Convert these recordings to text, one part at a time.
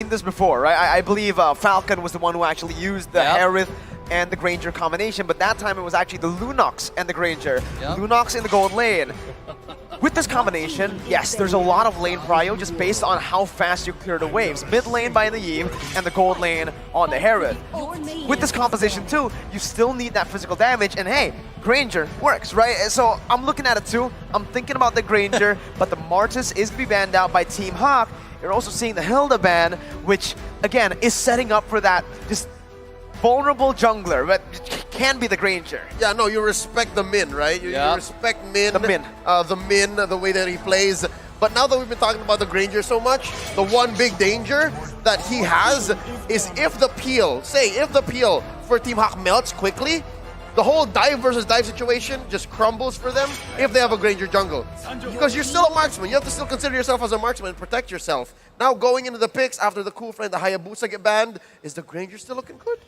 seen this before, right? I believe Falcon was the one who actually used the Harith and the Granger combination, but that time it was actually the Lunox and the Granger. Lunox in the gold lane. With this combination, yes, there's a lot of lane prio just based on how fast you clear the waves. Mid lane by the Eve and the gold lane on the Harith. With this composition too, you still need that physical damage, and hey, Granger works, right? So I'm looking at it too. I'm thinking about the Granger, but the Martis is to be banned out by Team Hawk. You're also seeing the Hilda ban, which again is setting up for that just vulnerable jungler, but can be the Granger. Yeah, no, you respect the Min, right? You respect Min. The Min. The way that he plays. But now that we've been talking about the Granger so much, the one big danger that he has is if the peel for Team Hawk melts quickly, the whole dive versus dive situation just crumbles for them if they have a Granger jungle. Because you're still a marksman. You have to still consider yourself as a marksman and protect yourself. Now going into the picks after the cool friend, the Hayabusa get banned, is the Granger still looking good?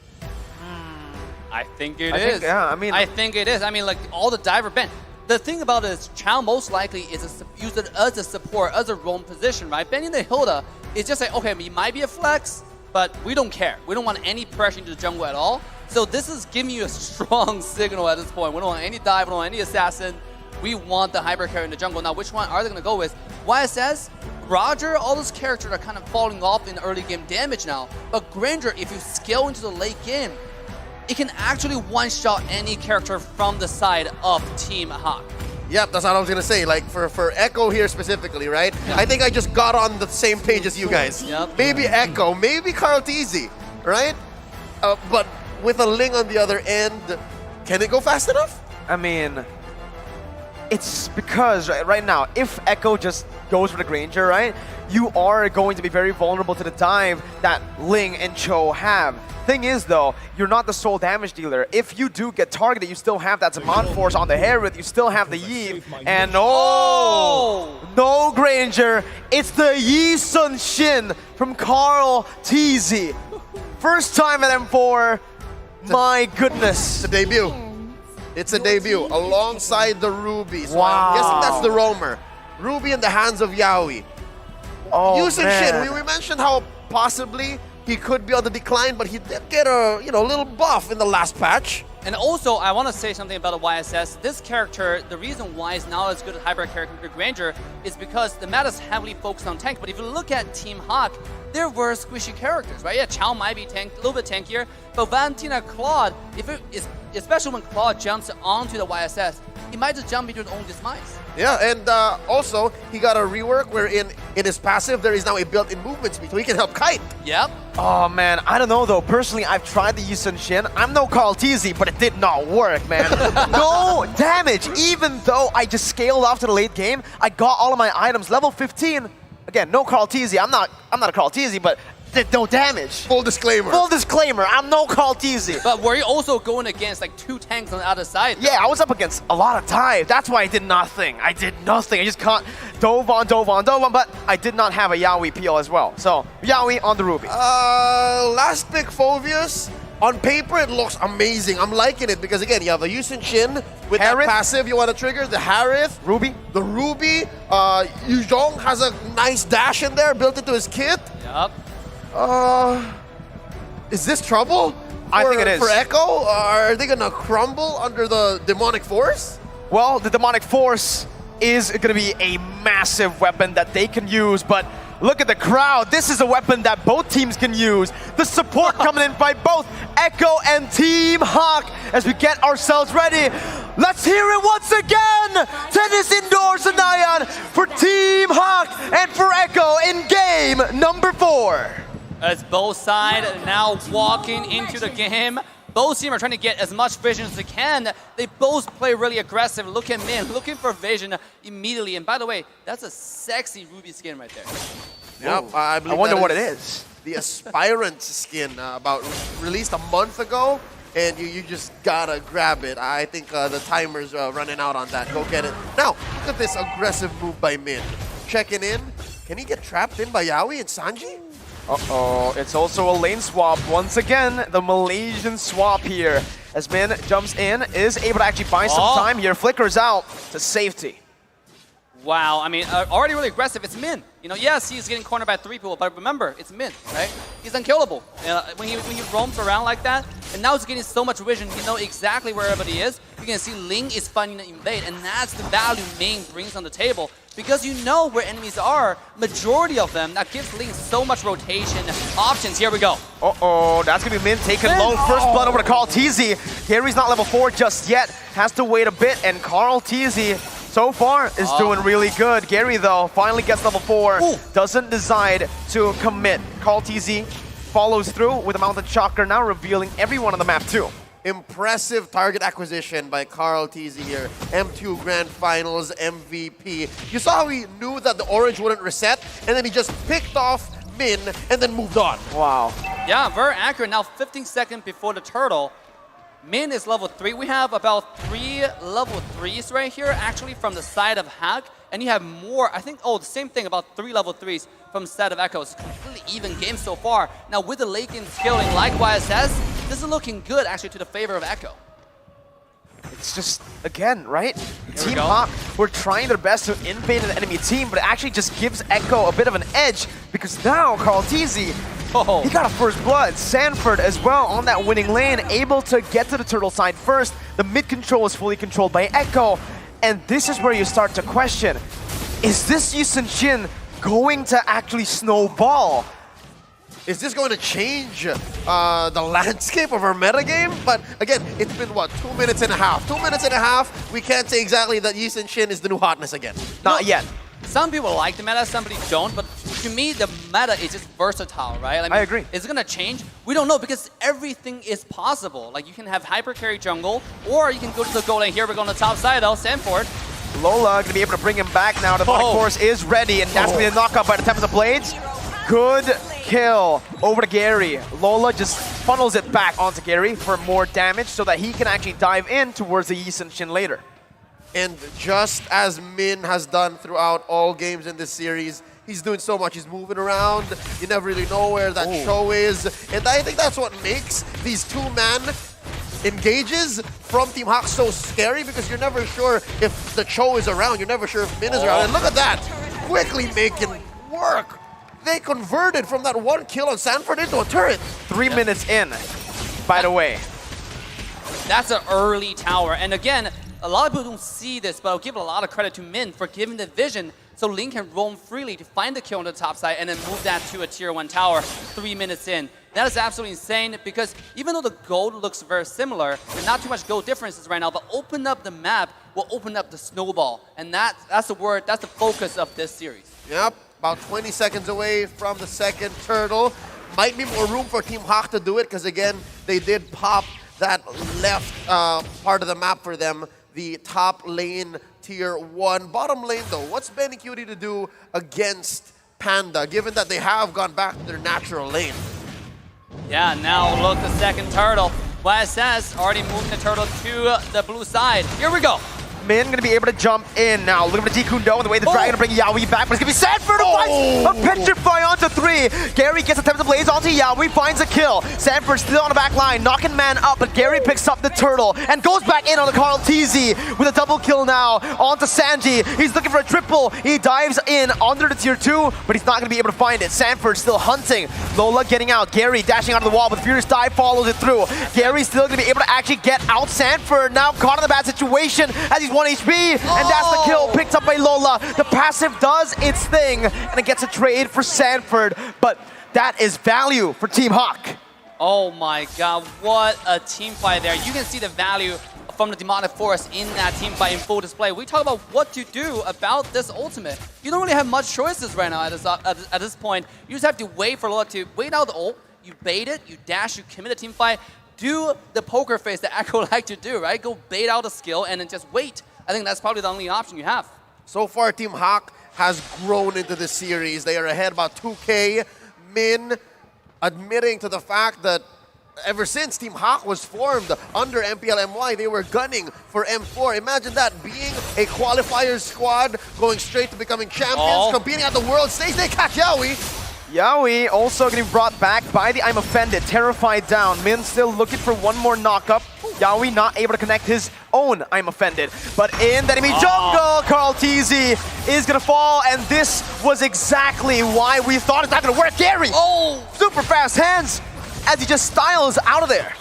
I think it is. I think it is. I mean, like, all the diver ban. The thing about it is, Chow most likely is use it as a support, as a roam position, right? Banning the Hilda is just like, okay, it might be a flex, but we don't care. We don't want any pressure into the jungle at all. So this is giving you a strong signal at this point. We don't want any dive, we don't want any assassin. We want the hyper carry in the jungle. Now, which one are they going to go with? YSS, Roger, all those characters are kind of falling off in early game damage now. But Granger, if you scale into the late game, it can actually one-shot any character from the side of Team Hawk. Yep, that's what I was going to say. Like, for Echo here specifically, right? I think I just got on the same page as you guys. Maybe Echo, maybe Carl Teasy, right? But with a Ling on the other end, can it go fast enough? I mean, it's because right now, if Echo just goes for the Granger, right, you are going to be very vulnerable to the dive that Ling and Cho have. Thing is, though, you're not the sole damage dealer. If you do get targeted, you still have that Zaman Force on the Harith, you still have the Yi, and no Granger. It's the Yi Sun Shin from Carl Teasy. First time at M4. My goodness. It's a debut. It's a debut alongside the Ruby. So I'm guessing that's the roamer. Ruby in the hands of Yaoi. Yi Sun Shin, we mentioned how possibly he could be on the decline, but he did get a little buff in the last patch. And also, I want to say something about the YSS. This character, the reason why it's not as good as hybrid character Granger is because the meta is heavily focused on tank. But if you look at Team Hawk, there were squishy characters, right? Yeah, Chow might be a little bit tankier, but Valentina, Claude, especially when Claude jumps onto the YSS, he might just jump into his own demise. Yeah, and also, he got a rework wherein in his passive, there is now a built-in movement speed, so he can help kite. Yep. Oh, man, I don't know, though. Personally, I've tried the Yi Sun Shin. I'm no Carl Teasy, but it did not work, man. No damage. Even though I just scaled off to the late game, I got all of my items. Level 15. Again, no Carl Teasy. I'm not a Carl Teasy, but did no damage. Full disclaimer. Full disclaimer. I'm no Carl Teasy. But were you also going against like 2 tanks on the other side? Yeah, I was up against a lot of dive. That's why I did nothing. I just can't dove on, but I did not have a Yaoi peel as well. So, Yaoi on the Ruby. Last pick, Phoveus. On paper, it looks amazing. I'm liking it because, again, you have a Yi Sun Shin with Harith. that passive you want to trigger, the Harith. Ruby. The Ruby. Yuzhong has a nice dash in there built into his kit. Yep. Is this trouble? I think it is. For Echo? Are they going to crumble under the demonic force? Well, the demonic force is going to be a massive weapon that they can use, but look at the crowd. This is a weapon that both teams can use. The support coming in by both Echo and Team Hawk as we get ourselves ready. Let's hear it once again. Tennis indoors in Nyan for Team Hawk and for Echo in game number 4. As both sides now walking into the game, both teams are trying to get as much vision as they can. They both play really aggressive. Look at Min, looking for vision immediately. And by the way, that's a sexy Ruby skin right there. Yep, I wonder what it is. The Aspirant skin, released a month ago, and you just gotta grab it. I think the timer's running out on that. Go get it. Now, look at this aggressive move by Min. Checking in. Can he get trapped in by Yaoi and Sanji? Uh-oh, it's also a lane swap. Once again, the Malaysian swap here. As Min jumps in, is able to actually buy some time here. Flickers out to safety. Wow, I mean, already really aggressive. It's Min. You know, yes, he's getting cornered by 3 people, but remember, it's Min, right? He's unkillable. When he roams around like that, and now he's getting so much vision, you know exactly where everybody is. You can see Ling is finding the invade, and that's the value Ming brings on the table. Because you know where enemies are, majority of them, that gives Ling so much rotation options. Here we go. Uh-oh, that's going to be Min taking low. First blood over to Carl TZ. Gary's not level 4 just yet. Has to wait a bit, and Carl TZ so far is doing really good. Gary, though, finally gets level 4. Ooh. Doesn't decide to commit. Carl TZ follows through with a Mountain Chakra, now revealing everyone on the map, too. Impressive target acquisition by Carl TZ here. M2 Grand Finals MVP. You saw how he knew that the orange wouldn't reset, and then he just picked off Min and then moved on. Wow. Yeah, very accurate. Now 15 seconds before the turtle. Min is level 3. We have about 3 level 3s right here, actually, from the side of Hack. And you have more, I think, the same thing, about 3 level 3s from the side of Echo. It's a completely even game so far. Now, with the late game scaling, like YSS, this is looking good, actually, to the favor of Echo. It's just, again, right? Team go. Hawk were trying their best to invade an enemy team, but it actually just gives Echo a bit of an edge, because now Carl TZ, he got a first blood. Sanford as well on that winning lane, able to get to the turtle side first. The mid control is fully controlled by Echo. And this is where you start to question, is this Yisun Shin going to actually snowball? Is this going to change the landscape of our metagame? But again, it's been, what, 2 minutes and a half? 2 minutes and a half, we can't say exactly that Yisun Shin is the new hotness again. Not yet. Some people like the meta, somebody don't, but to me, the meta is just versatile, right? I agree. Is it going to change? We don't know, because everything is possible. Like, you can have hyper carry jungle, or you can go to the goal lane. Here we go on the top side, though, Sanford. Lola gonna be able to bring him back now. The Demonic Force is ready, and that's gonna be the knockout by the Tempest of Blades. Good kill over to Gary. Lola just funnels it back onto Gary for more damage so that he can actually dive in towards the Yisun Shin later. And just as Min has done throughout all games in this series, he's doing so much. He's moving around. You never really know where that show is. And I think that's what makes these two-man engages from Team Hawk so scary, because you're never sure if the Cho is around. You're never sure if Min is around. And look at that. Quickly making work. They converted from that 1 kill on Sanford into a turret. 3 minutes in, by the way. That's an early tower. And again, a lot of people don't see this, but I'll give a lot of credit to Min for giving the vision so Link can roam freely to find the kill on the top side and then move that to a tier 1 tower 3 minutes in. That is absolutely insane, because even though the gold looks very similar, there's not too much gold differences right now, but open up the map will open up the snowball. And that's the word, that's the focus of this series. Yep, about 20 seconds away from the second turtle. Might be more room for Team Hawk to do it, because again, they did pop that left part of the map for them. The top lane, tier 1. Bottom lane, though, what's Benny Cutie to do against Panda, given that they have gone back to their natural lane? Yeah, now look, the second turtle. YSS already moving the turtle to the blue side. Here we go. Min gonna be able to jump in now. Looking for the Kundo and the way the Dragon to bring Yaoi back, but it's gonna be Sanford who finds a Petrify onto 3. Gary gets a Tempest of Blaze onto Yaoi, finds a kill. Sanford still on the back line, knocking man up, but Gary picks up the turtle and goes back in on the Carl TZ with a double kill now onto Sanji. He's looking for a triple. He dives in under the tier 2, but he's not gonna be able to find it. Sanford still hunting. Lola getting out. Gary dashing out of the wall, but Furious Dive follows it through. Gary's still gonna be able to actually get out Sanford, now caught in a bad situation as he's 1 HP, and that's the kill picked up by Lola. The passive does its thing, and it gets a trade for Sanford, but that is value for Team Hawk. Oh my god, what a team fight there. You can see the value from the Demonic Force in that team fight in full display. We talk about what to do about this ultimate. You don't really have much choices right now at this point. You just have to wait for Lola to wait out the ult, you bait it, you dash, you commit a team fight, do the poker face that Echo like to do, right? Go bait out a skill and then just wait. I think that's probably the only option you have. So far, Team Hawk has grown into this series. They are ahead about 2K. Min admitting to the fact that ever since Team Hawk was formed under MPL MY, they were gunning for M4. Imagine that, being a qualifier squad, going straight to becoming champions, competing at the world stage. They catch Yaoi. Yaoi also getting brought back by the I'm Offended, terrified down. Min still looking for one more knock-up. Yaoi not able to connect his own I'm Offended. But in the enemy jungle, Carl TZ is gonna fall, and this was exactly why we thought it's not gonna work. Gary! Oh! Super fast hands as he just styles out of there.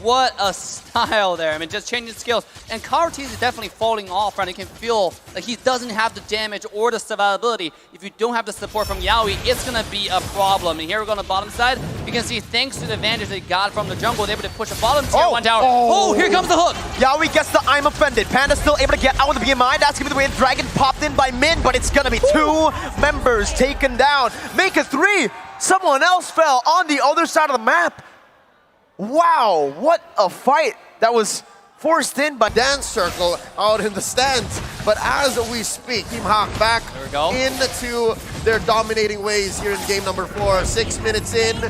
What a style there. I mean, just changing skills. And Karate is definitely falling off, right? You can feel like he doesn't have the damage or the survivability. If you don't have the support from Yaoi, it's going to be a problem. And here we're going to bottom side. You can see, thanks to the advantage they got from the jungle, they're able to push a bottom tier 1 tower. Oh, here comes the hook. Yaoi gets the I'm Offended. Panda still able to get out with the BMI. That's going to be the way Dragon popped in by Min, but it's going to be 2 members taken down. Make it 3. Someone else fell on the other side of the map. Wow, what a fight that was forced in by Dance Circle out in the stands. But as we speak, Team Hawk back into their dominating ways here in game number 4. 6 minutes in,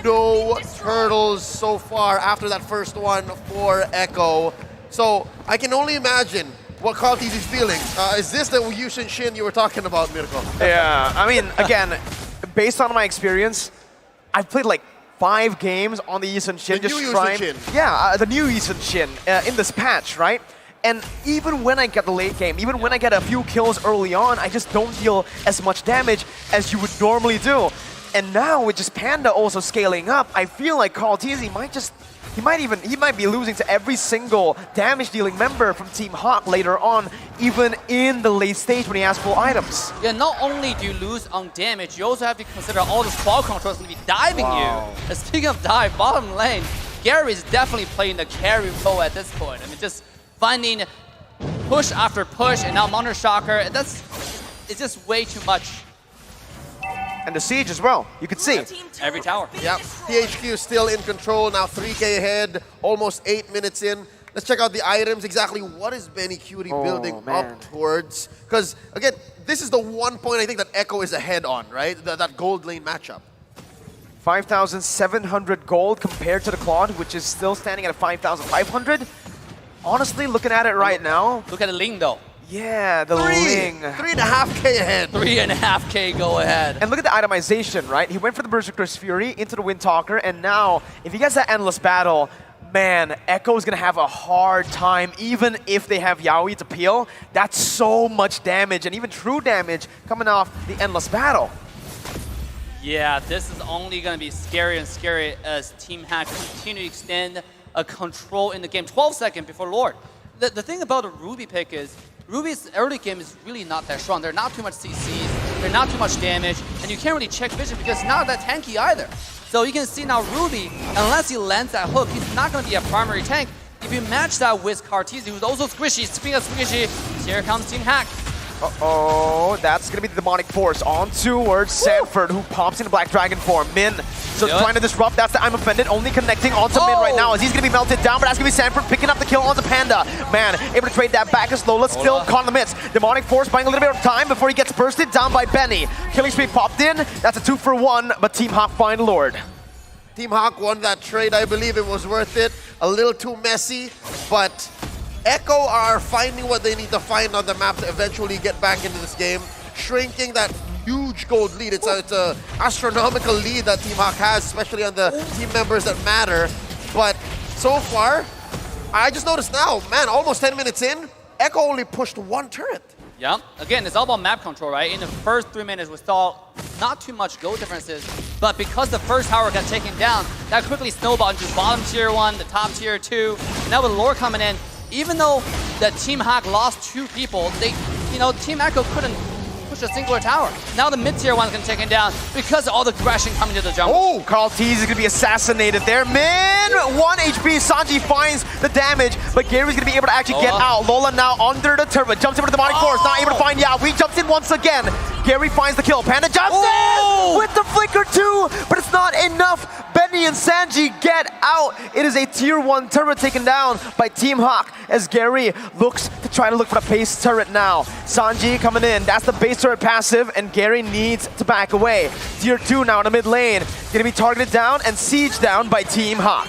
no turtles so far after that first one for Echo. So I can only imagine what Carl TZ is feeling. Is this the Yushin Shin you were talking about, Mirko? Yeah, I mean, again, based on my experience, I've played like 5 games on the Yushin Shin, the new Yushin Shin in this patch, right? And even when I get the late game, even when I get a few kills early on, I just don't deal as much damage as you would normally do. And now with just Panda also scaling up, I feel like Carl TZ might be losing to every single damage-dealing member from Team Hawk later on, even in the late stage when he has full items. Yeah, not only do you lose on damage, you also have to consider all the ball control is going to be diving you. And speaking of dive, bottom lane, Gary is definitely playing the carry role at this point. I mean, just finding push after push, and now Monitor Shocker, it's just way too much. And the siege as well, you can see. Every tower. Yep, THQ still in control, now 3K ahead, almost 8 minutes in. Let's check out the items, exactly what is Benny Cutie building up towards. Because, again, this is the one point I think that Echo is ahead on, right? That gold lane matchup. 5,700 gold compared to the Claude, which is still standing at 5,500. Honestly, looking at it right now. Look at the Ling, though. Yeah, the Ling. 3.5K ahead. 3.5K go ahead. And look at the itemization, right? He went for the Berserker's Fury into the Windtalker, and now, if he gets that Endless Battle, man, Echo is going to have a hard time, even if they have Yaoi to peel. That's so much damage, and even true damage coming off the Endless Battle. Yeah, this is only going to be scary and scary as Team Hack continue to extend a control in the game. 12 seconds before Lord. The thing about the Ruby pick is, Ruby's early game is really not that strong. They're not too much CCs, they're not too much damage, and you can't really check vision because it's not that tanky either. So you can see now Ruby, unless he lands that hook, he's not going to be a primary tank. If you match that with Kartizi, who's also squishy, speaking of squishy, here comes Team Hack. Uh-oh, that's going to be the Demonic Force on towards Sanford, who pops into Black Dragon form. Min, so trying to disrupt, that's the I'm Offended, only connecting onto Min right now as he's going to be melted down, but that's going to be Sanford picking up the kill onto Panda. Man, able to trade that back and slow. Let's still caught in the midst. Demonic Force buying a little bit of time before he gets bursted down by Benny. Killing Spree popped in, that's a 2-for-1, but Team Hawk find Lord. Team Hawk won that trade, I believe it was worth it. A little too messy, but Echo are finding what they need to find on the map to eventually get back into this game, shrinking that huge gold lead. It's a astronomical lead that Team Hawk has, especially on the team members that matter. But so far, I just noticed now, man, almost 10 minutes in, Echo only pushed 1 turret. Yeah, again, it's all about map control, right? In the first 3 minutes, we saw not too much gold differences, but because the first tower got taken down, that quickly snowballed into bottom tier 1, the top tier 2. Now with Lore coming in, even though the Team Hawk lost 2 people, Team Echo couldn't push a singular tower. Now the mid-tier one's gonna take him down because of all the crashing coming to the jungle. Oh, Carl TZ is gonna be assassinated there. Min, 1 HP. Sanji finds the damage, but Gary's gonna be able to actually get out. Lola now under the turret, jumps over the Demonic Force, not able to find Yaoi, jumps in once again. Gary finds the kill. Panda jumps in with the flicker too, but it's not enough. Benny and Sanji get out. It is a tier 1 turret taken down by Team Hawk as Gary looks to try to look for the base turret now. Sanji coming in. That's the base turret passive, and Gary needs to back away. Tier 2 now in the mid lane. Gonna be targeted down and sieged down by Team Hawk.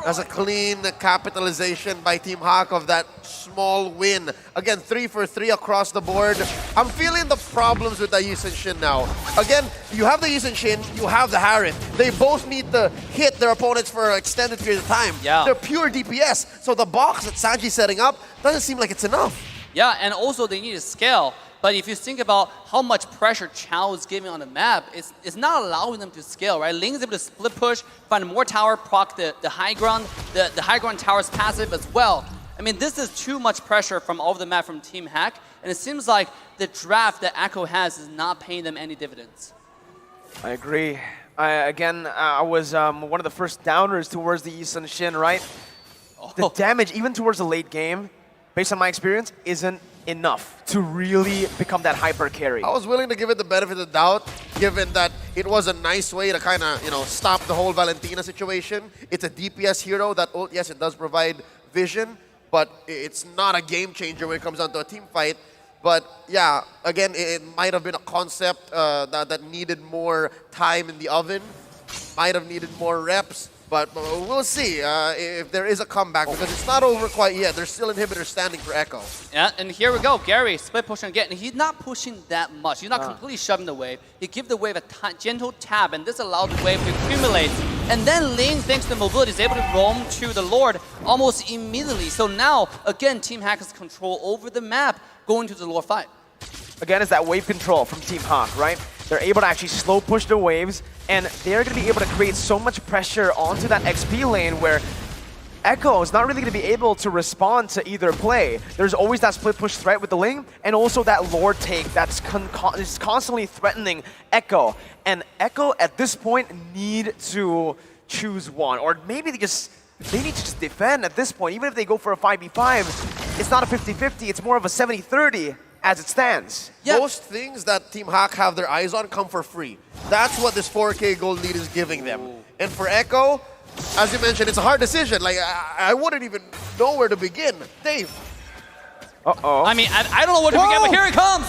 That's a clean capitalization by Team Hawk of that small win. Again, 3 for 3 across the board. I'm feeling the problems with the Yi Shin now. Again, you have the Yi Shin, you have the Harith. They both need to hit their opponents for an extended period of time. Yeah. They're pure DPS. So the box that Sanji's setting up doesn't seem like it's enough. Yeah, and also they need to scale. But if you think about how much pressure Chao is giving on the map, it's not allowing them to scale, right? Ling is able to split push, find more tower, proc the high ground, the high ground tower's passive as well. I mean, this is too much pressure from all over the map from Team Hack, and it seems like the draft that Echo has is not paying them any dividends. I agree. I was one of the first downers towards the Yi Shin, right? The damage, even towards the late game, based on my experience, isn't enough to really become that hyper carry. I was willing to give it the benefit of the doubt, given that it was a nice way to kind of, stop the whole Valentina situation. It's a DPS hero that, yes, it does provide vision, but it's not a game changer when it comes down to a team fight. But yeah, again, it might have been a concept that needed more time in the oven, might have needed more reps. But we'll see if there is a comeback, because it's not over quite yet. There's still inhibitors standing for Echo. Yeah, and here we go. Gary split pushing again. He's not pushing that much. He's not completely shoving the wave. He gives the wave a gentle tap, and this allows the wave to accumulate. And then Ling, thanks to mobility, is able to roam to the Lord almost immediately. So now, again, Team Hack has control over the map going to the Lord fight. Again, it's that wave control from Team Hawk, right? They're able to actually slow push the waves, and they're going to be able to create so much pressure onto that XP lane where Echo is not really going to be able to respond to either play. There's always that split push threat with the Ling, and also that Lord take that's is constantly threatening Echo. And Echo, at this point, need to choose one, or maybe they need to just defend at this point. Even if they go for a 5v5, it's not a 50-50, it's more of a 70-30. As it stands. Yep. Most things that Team Hawk have their eyes on come for free. That's what this 4K gold lead is giving them. Ooh. And for Echo, as you mentioned, it's a hard decision. Like, I wouldn't even know where to begin. Dave. Uh-oh. I mean, I don't know where to begin, but here it comes.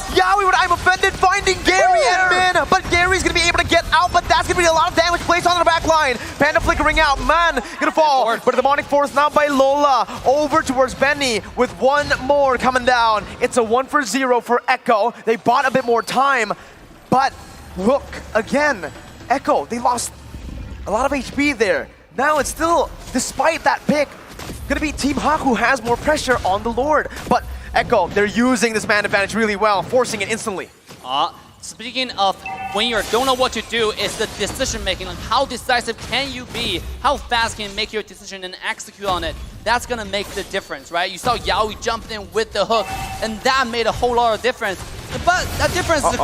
I'm offended finding Gary and Min, but Gary's going to be able to get out, but that's going to be a lot of damage placed on the back line. Panda flickering out, Man going to fall, but the demonic force now by Lola over towards Benny with one more coming down. It's a 1-for-0 for Echo. They bought a bit more time, but look, again, Echo, they lost a lot of HP there. Now it's still, despite that pick, going to be Team Hawk who has more pressure on the Lord, but Echo, they're using this man advantage really well, forcing it instantly. Speaking of when you don't know what to do, it's the decision making. Like, how decisive can you be? How fast can you make your decision and execute on it? That's gonna make the difference, right? You saw Yaoi jump in with the hook, and that made a whole lot of difference. But that difference is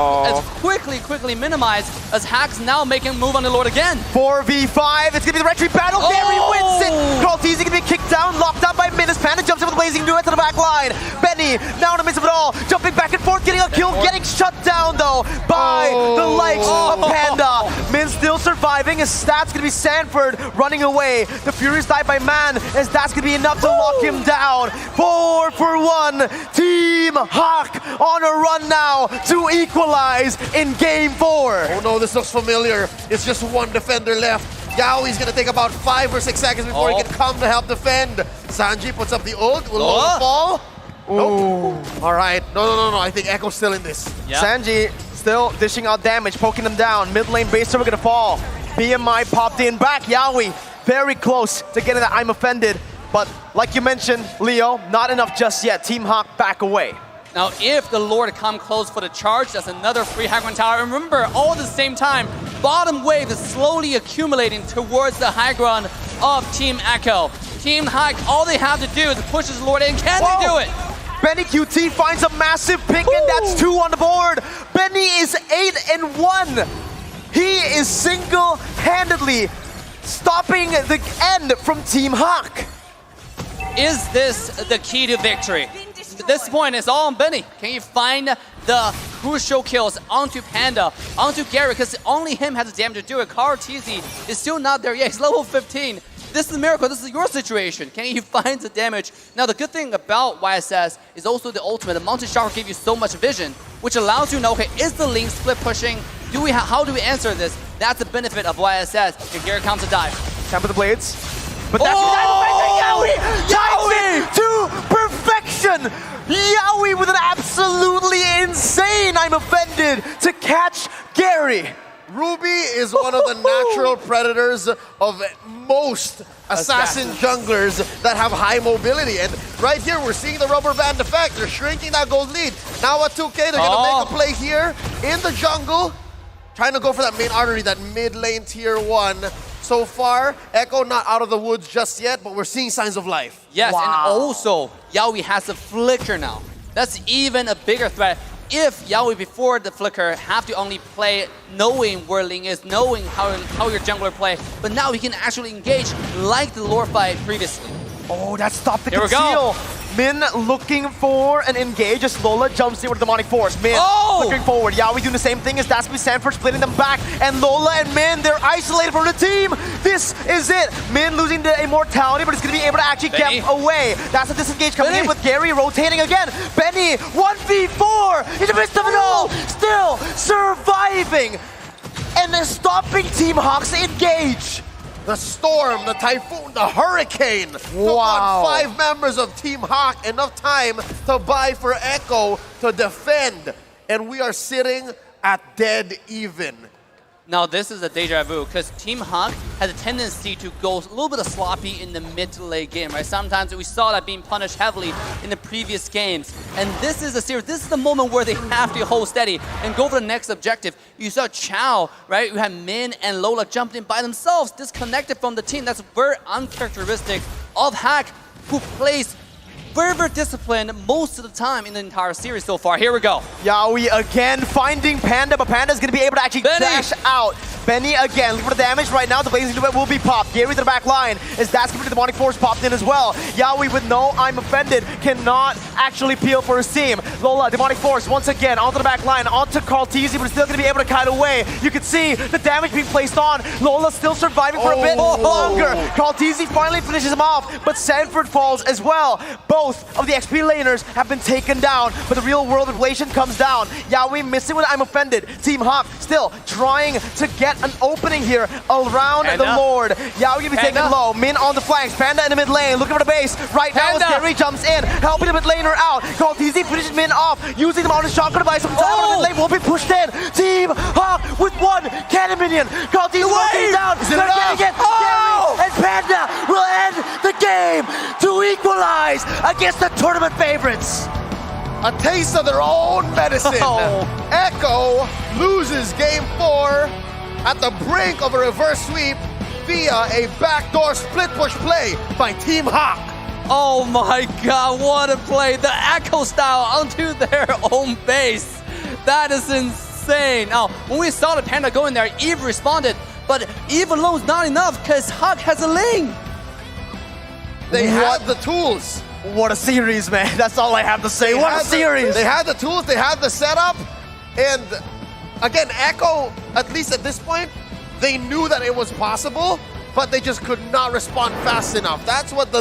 quickly minimized as Hack's now making a move on the Lord again. 4v5, it's gonna be the retreat battle. Gary wins it. Kraltizi gonna be kicked down, locked up by Min. Panda jumps in with Blazing Duet to the back line. Benny, now in the midst of it all, jumping back and forth, getting a kill, getting shut down though by the likes of Panda. Min still surviving. His stats gonna be Sanford running away. The Furious died by Man, as that's gonna be enough to lock him down. 4-for-1. Team Hawk on a run now to equalize in Game 4. Oh no, this looks familiar. It's just one defender left. Yaoi's gonna take about 5 or 6 seconds before he can come to help defend. Sanji puts up the ult. Will Lola fall? Nope. All right. No. I think Echo's still in this. Yep. Sanji still dishing out damage, poking them down. Mid lane base server gonna fall. BMI popped in back. Yaoi very close to getting that I'm offended. But like you mentioned, Leo, not enough just yet. Team Hawk back away. Now, if the Lord come close for the charge, that's another free high ground tower. And remember, all at the same time, bottom wave is slowly accumulating towards the high ground of Team Echo. Team Hawk, all they have to do is push this Lord in. Can they do it? Benny QT finds a massive pick, and that's 2 on the board. Benny is 8-1. He is single-handedly stopping the end from Team Hawk. Is this the key to victory? At this point, it's all on Benny. Can you find the crucial kills onto Panda, onto Gary, because only him has the damage to do it. Kraltizi is still not there yet. He's level 15. This is a miracle. This is your situation. Can you find the damage? Now, the good thing about YSS is also the ultimate. The Mountain Shower gives you so much vision, which allows you to know, okay, is the Ling split pushing? How do we answer this? That's the benefit of YSS. And Gary comes to dive. Temper the blades. But that's Yowie! Yowie to perfection. Yowie with an absolutely insane I'm offended to catch Gary. Ruby is one of the natural predators of most assassin junglers that have high mobility. And right here, we're seeing the rubber band effect. They're shrinking that gold lead. Now at 2K, they're going to make a play here in the jungle. Trying to go for that main artery, that mid lane tier 1. So far, Echo not out of the woods just yet, but we're seeing signs of life. Yes, and also, Yowie has a flicker now. That's even a bigger threat. If Yowie before the flicker have to only play knowing where Ling is, knowing how your jungler play, but now he can actually engage like the lore fight previously. Oh, that stopped the Here we conceal. Min looking for an engage as Lola jumps in with the demonic force. Min looking forward. Yowie doing the same thing as Dasby Sanford splitting them back. And Lola and Min, they're isolated from the team. This is it. Min losing the immortality, but it's going to be able to actually get away. That's a disengage coming in with Gary rotating again. Benny, 1v4 in the midst of it all. Still surviving. And then stopping Team Hawk's engage. The storm, the typhoon, the hurricane took on 5 members of Team Hawk. Enough time to buy for Echo to defend. And we are sitting at dead even. Now this is a deja vu because Team Hawk has a tendency to go a little bit sloppy in the mid to late game, right? Sometimes we saw that being punished heavily in the previous games. And this is a series, this is the moment where they have to hold steady and go for the next objective. You saw Chow, right? You had Min and Lola jumped in by themselves, disconnected from the team. That's very uncharacteristic of Hack, who plays very disciplined most of the time in the entire series so far. Here we go. Yowie again finding Panda, but Panda's going to be able to actually dash out. Benny again, looking for the damage right now. The Blazing Duet will be popped. Gary to the back line as that's going to be the Demonic Force popped in as well. Yowie with no I'm offended cannot actually peel for his team. Lola, Demonic Force once again onto the back line, onto Carl Teasy, but still going to be able to kite away. You can see the damage being placed on. Lola still surviving for a bit longer. Carl Teasy finally finishes him off, but Sanford falls as well. Both of the XP laners have been taken down, but the real world inflation comes down. Yowie missing with I'm offended. Team Hawk still trying to get an opening here around the Lord. Yowie gonna be taken low. Min on the flanks. Panda in the mid lane looking for the base. Right now as Gary jumps in, helping the mid laner out. Carl Teasy finishes Min off, using the mountain shotgun device. Some time on the mid lane will be pushed in. Team Hawk with 1 cannon minion. Carl Teasy rotating down. They're getting it. Gary and Panda will end the game to equalize against the tournament favorites. A taste of their own medicine. Echo loses game 4 at the brink of a reverse sweep via a backdoor split push play by Team Hawk. Oh my god, what a play. The Echo style onto their own base. That is insane. Now, when we saw the Panda go in there, Eve responded, but Eve alone is not enough because Hawk has a Ling. They had the tools. What a series, man. That's all I have to say. What a series. They had the tools, they had the setup, and again, Echo, at least at this point, they knew that it was possible, but they just could not respond fast enough. That's what the